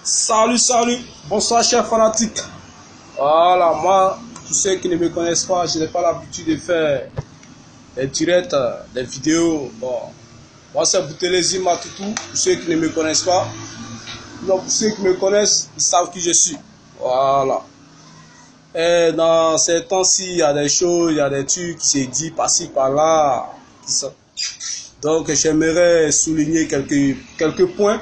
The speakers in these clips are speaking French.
Salut, bonsoir chers fanatiques. Voilà, moi, tous ceux qui ne me connaissent pas, je n'ai pas l'habitude de faire des directs, des vidéos. Bon, moi c'est Boutelezi Matoutou, pour ceux qui ne me connaissent pas. Donc pour ceux qui me connaissent, ils savent qui je suis. Voilà. Et dans ces temps-ci, il y a des choses, il y a des trucs qui se disent par-ci, par-là. Donc j'aimerais souligner quelques points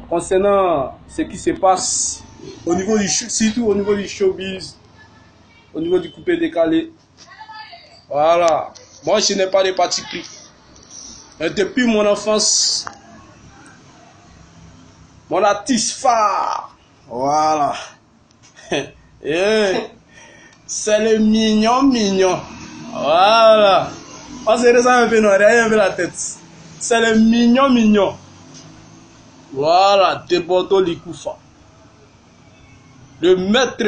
concernant ce qui se passe au niveau du surtout au niveau du showbiz, au niveau du coupé décalé. Voilà. Moi je n'ai pas de parti pris. Et depuis mon enfance, mon artiste phare, voilà. Et c'est le mignon. Voilà. On se ressent un peu, non, rien avec la tête. C'est le mignon. Voilà, Deboto Likoufa. Le maître,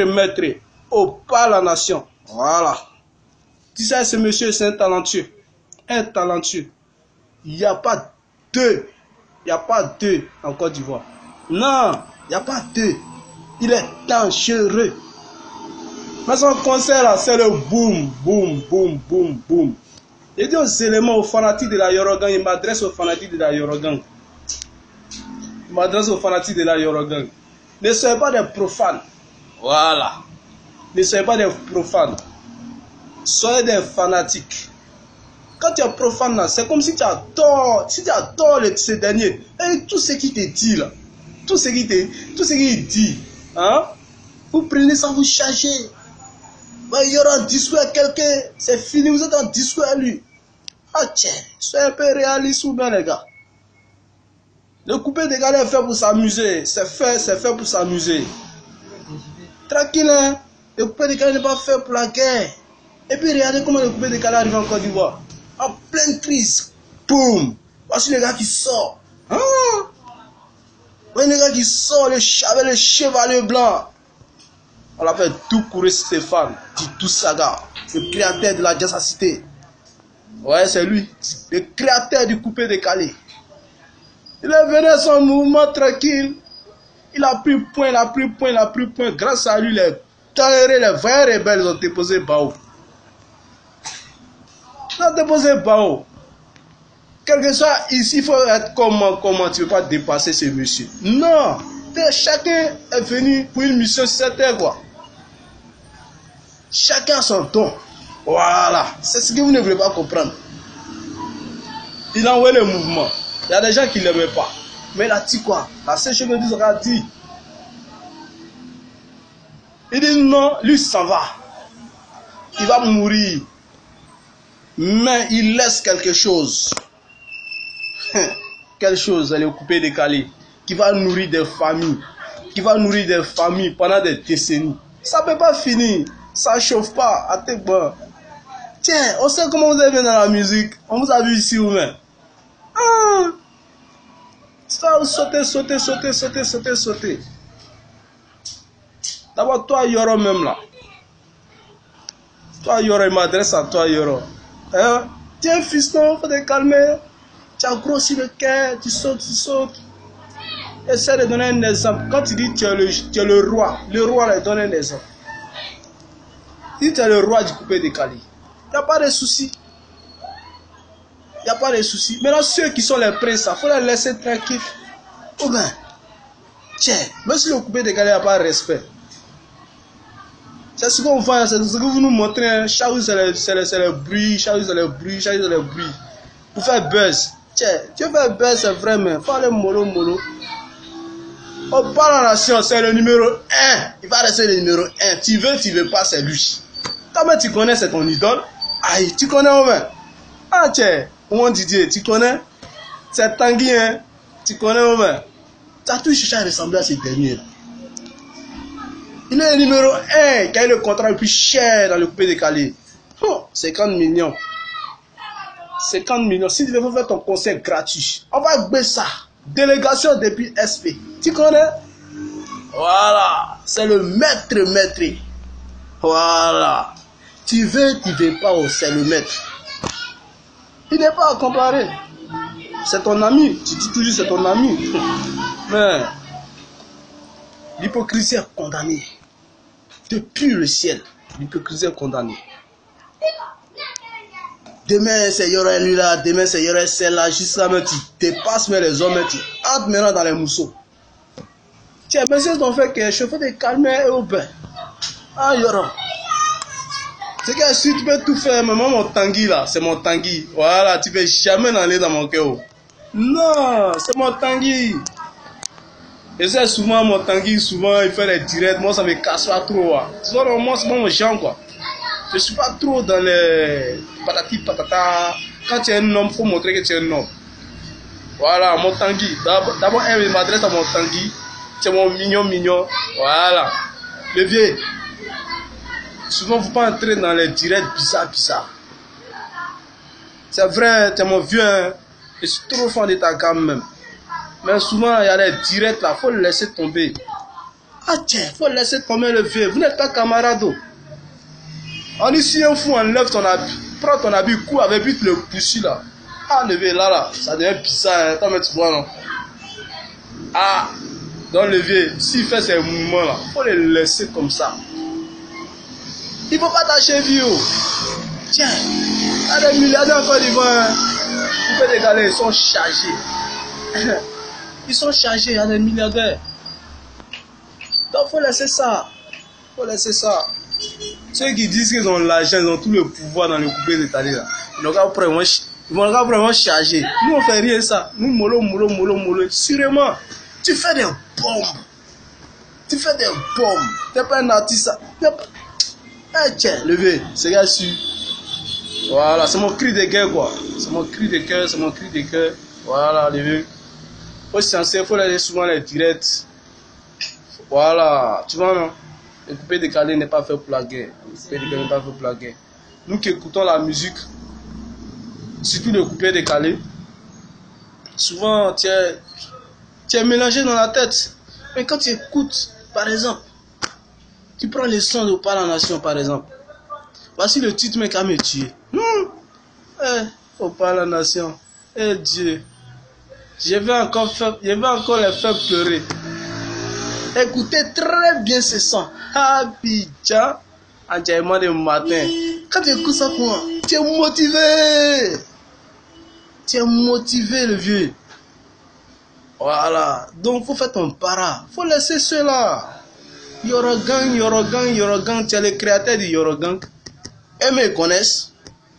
au pas la nation. Voilà. Tu sais, ce monsieur, c'est un talentueux. Il n'y a pas deux. En Côte d'Ivoire. Non, il n'y a pas deux. Il est dangereux. Mais son concert là, c'est le boum. Il dit aux éléments, aux fanatiques de la Yorogang, il m'adresse aux fanatiques de la Yorogang. Ne soyez pas des profanes. Voilà. Ne soyez pas des profanes. Soyez des fanatiques. Quand tu es profane là, c'est comme si tu as tort. Si tu as tort ces derniers. Et tout ce qu'il te dit là. Tout ce qu'il dit. Hein? Vous prenez ça, vous chargez. Il y aura un discours à quelqu'un. C'est fini, vous êtes en discours à lui. Ah tiens, soyez un peu réaliste ou bien les gars. Le coupé décalé est fait pour s'amuser. C'est fait pour s'amuser. Tranquille, hein? Le coupé décalé n'est pas fait pour la guerre. Et puis regardez comment le coupé décalé arrive en Côte d'Ivoire. En pleine crise. Boum. Voici le gars qui sort. Hein? Voici le gars qui sort, le chevalier blanc. On l'appelle Doucouré Stéphane, Titou Saga, le créateur de la Jazz Cité. Ouais, c'est lui, le créateur du coupé décalé. Il est venu à son mouvement tranquille. Il a pris point. Grâce à lui, les vrais rebelles ont déposé Bao. Quel que soit ici, il faut être comment tu ne peux pas dépasser ce monsieur. Non, chacun est venu pour une mission sur cette terre, quoi. Chacun a son don. Voilà, c'est ce que vous ne voulez pas comprendre. Il a envoyé le mouvement. Il y a des gens qui ne l'aimaient pas. Mais il a dit quoi? La seule chose que Dieu a dit. Il dit non, lui s'en va. Il va mourir. Mais il laisse quelque chose. Quelque chose, elle est coupée décalée. Qui va nourrir des familles. Pendant des décennies. Ça ne peut pas finir. Ça ne chauffe pas. À tes bords. Tiens, on sait comment vous êtes bien dans la musique. On vous a vu ici ou même. Ah! Ça va sauter. D'abord, toi, Yoro, même là. Toi, Yoro, il m'adresse à toi, Yoro. Hein? Tiens, fiston, faut te calmer. Tu as grossi le cœur, tu sautes. Essaie de donner un exemple. Quand tu dis tu es le roi là, donne un exemple. Si tu es le roi du coupé décalé, il n'y a pas de souci. Maintenant, ceux qui sont les princes, il faut les laisser tranquilles. Oh ben, tiens, même si le coupé décalé n'a pas de respect. C'est ce qu'on voit, c'est ce que vous nous montrez. Chaque jour, c'est le bruit. Pour faire buzz. Tiens, tu veux faire buzz, c'est vrai, mais pas le mollo. On parle en nation, c'est le numéro 1. Il va rester le numéro 1. Tu veux pas, c'est lui. Toi-même, tu connais, c'est ton idole. Aïe, tu connais au moins. Ah, tiens, mon Didier, tu connais? C'est Tanguy, hein? Tu connais au moins. Tu as toujours cherché à ressembler à ces derniers. Il est le numéro 1 qui a eu le contrat le plus cher dans le coupé décalé. Oh, 50 millions. 50 millions. Si tu veux faire ton concert gratuit, on va baisser ça. Délégation depuis SP. Tu connais? Voilà. C'est le maître. Voilà. Tu veux pas, c'est le maître. Il n'est pas à comparer. C'est ton ami. Tu dis toujours c'est ton ami. Mais L'hypocrisie est condamnée. Depuis le ciel, l'hypocrisie est condamnée. Demain, c'est Yora lui là, demain, c'est Yora celle-là. Jusqu'à là, tu dépasses mais les hommes, tu entres maintenant dans les mousseaux. Tiens, mais c'est ce qu'on fait que je fais des calmers et au bain. Ah, Yora. C'est que si tu peux tout faire, mais moi, mon tanguy là, c'est mon tanguy. Voilà, tu ne peux jamais aller dans mon cœur. Non, c'est mon tanguy. Et c'est souvent mon tanguy, souvent il fait les directs. Moi, ça me casse pas trop. Tu vois, moi, c'est pas mon genre, quoi. Je suis pas trop dans les patati patata. Quand tu es un homme, il faut montrer que tu es un homme. Voilà, mon tanguy. D'abord, elle m'adresse à mon tanguy. C'est mon mignon. Voilà. Le vieux. Souvent, il ne faut pas entrer dans les directs bizarres. C'est vrai, tu es mon vieux. Hein. Je suis trop fan de ta gamme même. Mais souvent, il y a les directs là. Il faut le laisser tomber. Ah tiens, il faut laisser tomber le vieux. Vous n'êtes pas camarade. On dit si un fou enlève ton habit, prends ton habit, cours avec vite le poussi là. Ah, le vieux là, ça devient bizarre. Hein. Attends, mais tu vois non. Ah, donc le vieux, s'il fait ces mouvements là, il faut les laisser comme ça. Il ne faut pas tâcher vieux. Tiens, il y a des milliardaires en Côte d'Ivoire. Vous pouvez regarder, ils sont chargés. Ils sont chargés, il y a des milliardaires. Donc il faut laisser ça. Ceux qui disent qu'ils ont l'argent, ils ont tout le pouvoir dans le coupé d'étalé là. Ils vont vraiment charger. Nous on fait rien ça. Nous mollo. Sûrement, tu fais des bombes. Tu n'es pas un artiste. Eh tiens, levez, c'est gars su. Voilà, c'est mon cri de guerre quoi. C'est mon cri de cœur. Voilà, levez. Faut se censer, faut aller souvent les directs. Voilà, tu vois non? Le coupé décalé n'est pas fait pour la guerre. Nous qui écoutons la musique, surtout le coupé décalé, souvent tu es mélangé dans la tête. Mais quand tu écoutes, par exemple, tu prends les sons de Opala Nation par exemple. Voici le titre mec à me tuer. Opala Nation. Eh Dieu. Je vais encore les faire pleurer. Écoutez très bien ce son. Abidjan, enjaillement de matin. Quand tu écoutes ça, tu es motivé. Le vieux. Voilà. Donc, il faut faire ton para. Il faut laisser cela. Yorogang. Tu es le créateur du Yorogang. Eux me connaissent.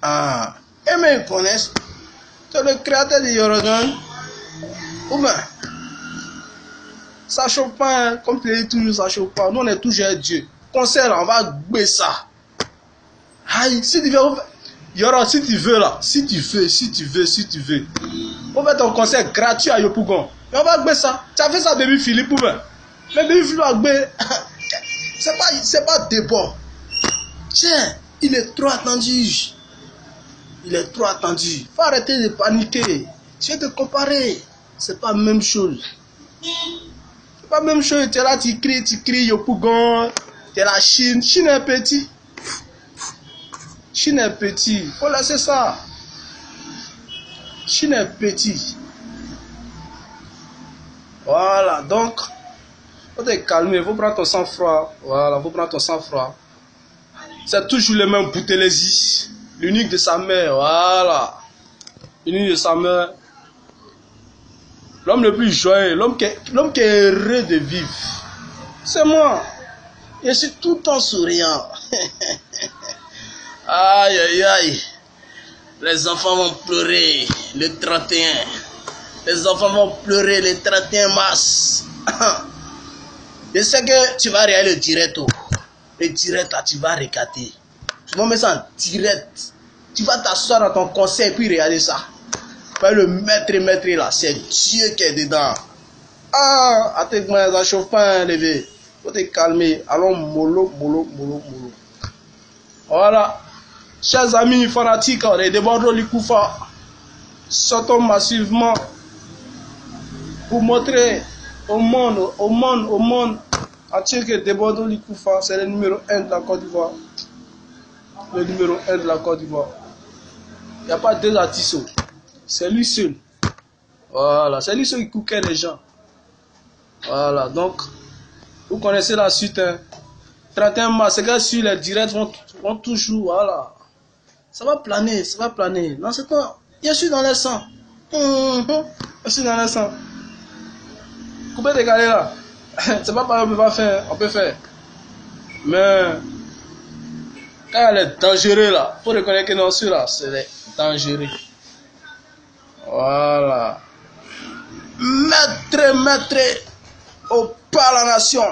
Tu es le créateur du Yorogang. Ou bien, ça chauffe pas, hein. Comme tu l'as dit toujours, ça chauffe pas. Nous, on est toujours Dieu. Concert, on va gouer ça. Aïe, si tu veux, Yoro, si tu veux là, si tu veux. On va faire ton concert gratuit à Yopougon. Et on va gouer ça. Tu as fait ça, Baby Philippe, ou bien. Mais Baby Philippe a gouer. C'est pas débat. Tiens, il est trop attendu. Faut arrêter de paniquer. Tu vas te comparer. C'est pas la même chose. Tu es là, tu cries, Yopougon. Tu es la Chine. Chine est petit. Faut laisser ça. Chine est petit. Voilà, donc, faut te calmer, faut prendre ton sang-froid. Voilà, faut prendre ton sang-froid. C'est toujours le même Boutelesi. L'unique de sa mère, voilà. L'unique de sa mère. L'homme le plus joyeux, l'homme qui est heureux de vivre. C'est moi. Je suis tout le temps souriant. Aïe. Les enfants vont pleurer le 31. Les enfants vont pleurer le 31 mars. Je sais que tu vas regarder le direct. Le direct là, tu vas regarder. Tu vas mettre ça en direct. Tu vas t'asseoir dans ton conseil et puis regarder ça. Le maître là, c'est Dieu qui est dedans. Attends-moi, ça chauffe pas, levé. Faut te calmer. Allons mollo. Voilà. Chers amis fanatiques, les débordements du Koufa, sortons massivement pour montrer au monde entier que débordements du Koufa, c'est le numéro 1 de la Côte d'Ivoire. Le numéro 1 de la Côte d'Ivoire. Il n'y a pas deux artistes. C'est lui seul. Voilà, c'est lui seul qui couquait les gens. Voilà, donc, Vous connaissez la suite, hein? 31 mars, ces gars sur les directs vont toujours, voilà. Ça va planer, ça va planer. Dans ce temps, je suis dans les sangs. Je suis dans les sangs. Couper décalé là. C'est pas pareil, on peut pas faire, on peut faire. Mais, quand elle est dangereux là, faut reconnaître que non, celui-là, c'est dangereux. Voilà. Maître, au pas la nation.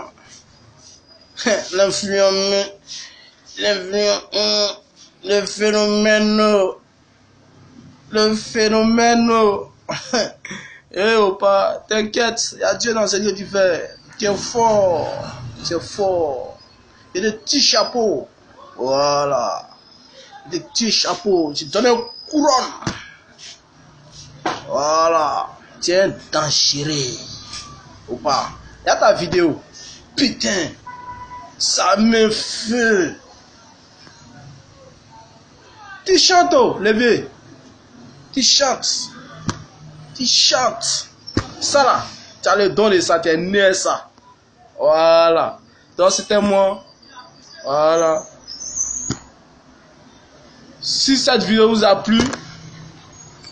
Le phénomène. Eh, oh, pas, t'inquiète, il y a Dieu dans ce que tu fais. Tu es fort. C'est fort. Et des petits chapeaux. Voilà. Des petits chapeaux. Tu donnes une couronne. Voilà. Tu es dangereux. Ou pas. Il y a ta vidéo. Putain. Ça me fait. Tu chantes, oh, levé. Tu chantes. Tu chantes. Ça là. Tu as le don de ça. Tu es né ça. Voilà. Donc c'était moi. Voilà. Si cette vidéo vous a plu,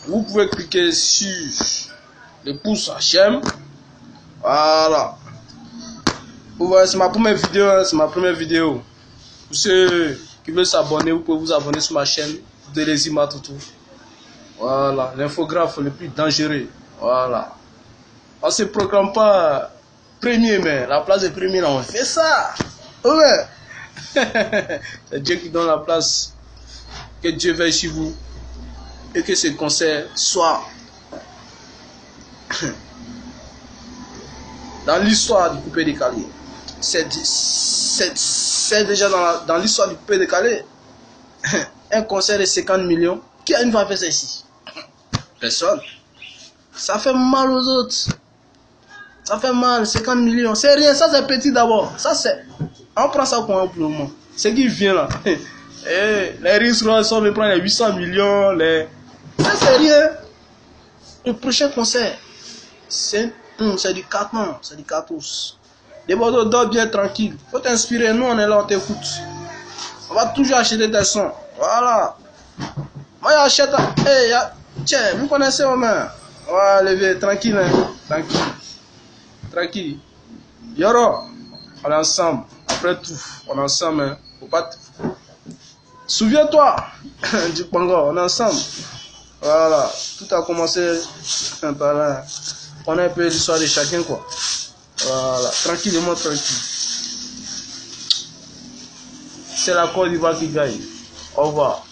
vous pouvez cliquer sur le pouce j'aime. Voilà. Vous voyez, c'est ma première vidéo. Hein, c'est ma première vidéo. Pour ceux qui veulent s'abonner, vous pouvez vous abonner sur ma chaîne de Lezima Toutou. Voilà. L'infographe le plus dangereux. Voilà. On ne se programme pas premier, mais la place de premier, là, on fait ça. Ouais. C'est Dieu qui donne la place. Que Dieu veille sur vous. Et que ce concert soit dans l'histoire du coupé décalé. C'est déjà dans l'histoire du coupé décalé. Un concert de 50 millions. Qui a une fois fait ça ici? Personne. Ça fait mal aux autres. Ça fait mal, 50 millions. C'est rien, ça c'est petit d'abord. Ça c'est. On prend ça pour un moment. Ce qui vient là. Les risques sont de prendre les 800 millions. Ça c'est rien. Le prochain concert, c'est du carton, c'est du cartouche. Les bordeaux dors bien tranquille. Faut t'inspirer, nous on est là, on t'écoute. On va toujours acheter des sons. Voilà. Moi j'achète. Tiens, vous connaissez au main. Ouais, levez, tranquille, hein. Tranquille. Tranquille. Yoro, on est ensemble. Après tout, on est ensemble, hein. Faut pas. Souviens-toi du Congo, on est ensemble. Voilà, tout a commencé par là. On a un peu l'histoire de chacun, quoi. Voilà, tranquillement, tranquille. C'est la Côte d'Ivoire qui gagne. Au revoir.